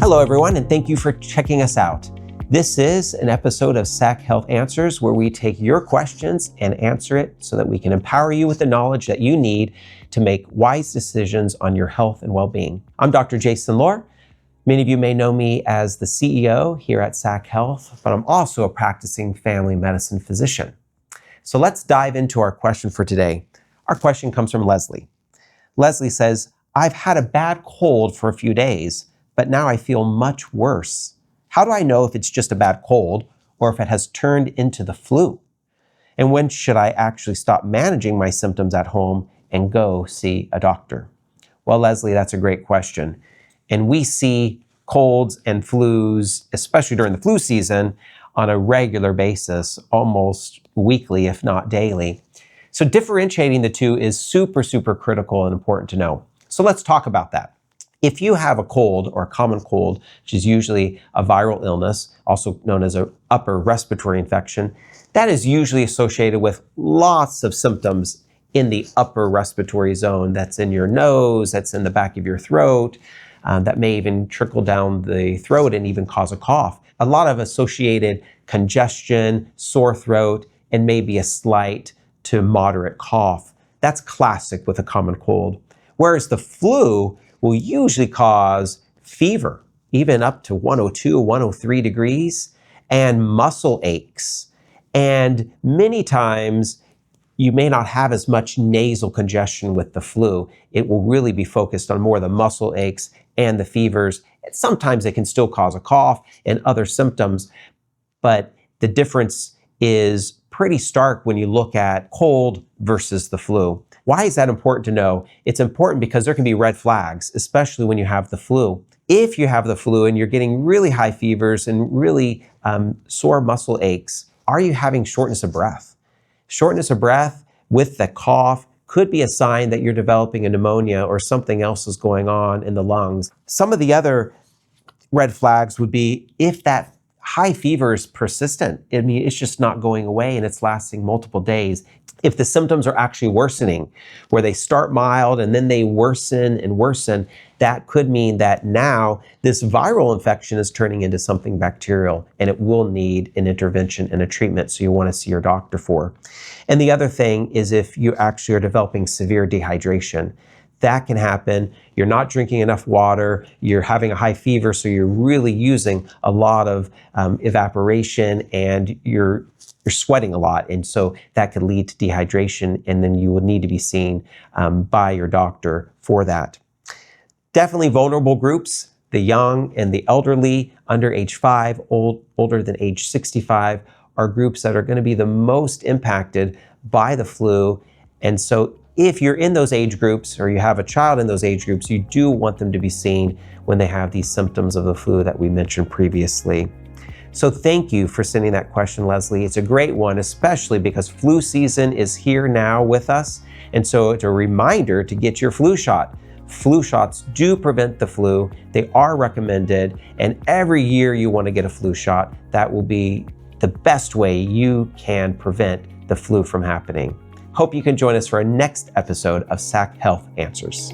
Hello, everyone, and thank you for checking us out. This is an episode of SAC Health Answers where we take your questions and answer it so that we can empower you with the knowledge that you need to make wise decisions on your health and well-being. I'm Dr. Jason Lohr. Many of you may know me as the CEO here at SAC Health, but I'm also a practicing family medicine physician. So let's dive into our question for today. Our question comes from Leslie. Leslie says, I've had a bad cold for a few days, but now I feel much worse. How do I know if it's just a bad cold or if it has turned into the flu? And when should I actually stop managing my symptoms at home and go see a doctor? Well, Leslie, that's a great question. And we see colds and flus, especially during the flu season, on a regular basis, almost weekly, if not daily. So differentiating the two is super critical and important to know. So let's talk about that. If you have a cold or a common cold, which is usually a viral illness, also known as an upper respiratory infection, that is usually associated with lots of symptoms in the upper respiratory zone. That's in your nose, that's in the back of your throat, that may even trickle down the throat and even cause a cough. A lot of associated congestion, sore throat, and maybe a slight to moderate cough. That's classic with a common cold. Whereas the flu will usually cause fever, even up to 102, 103 degrees, and muscle aches. And many times, you may not have as much nasal congestion with the flu. It will really be focused on more of the muscle aches and the fevers. Sometimes it can still cause a cough and other symptoms, but the difference is pretty stark when you look at cold versus the flu. Why is that important to know? It's important because there can be red flags, especially when you have the flu. If you have the flu and you're getting really high fevers and really sore muscle aches, are you having shortness of breath? Shortness of breath with the cough could be a sign that you're developing a pneumonia or something else is going on in the lungs. Some of the other red flags would be if that high fever is persistent. I mean, it's just not going away and it's lasting multiple days. If the symptoms are actually worsening, where they start mild and then they worsen and worsen, that could mean that now this viral infection is turning into something bacterial and it will need an intervention and a treatment, so you want to see your doctor for. And the other thing is if you actually are developing severe dehydration. That can happen. You're not drinking enough water, you're having a high fever, so you're really using a lot of evaporation and you're sweating a lot. And so that could lead to dehydration, and then you would need to be seen by your doctor for that. Definitely vulnerable groups, the young and the elderly, under age 5, older than age 65, are groups that are going to be the most impacted by the flu. And so if you're in those age groups or you have a child in those age groups, you do want them to be seen when they have these symptoms of the flu that we mentioned previously. So thank you for sending that question, Leslie. It's a great one, especially because flu season is here now with us. And so it's a reminder to get your flu shot. Flu shots do prevent the flu. They are recommended. And every year you want to get a flu shot. That will be the best way you can prevent the flu from happening. Hope you can join us for our next episode of SAC Health Answers.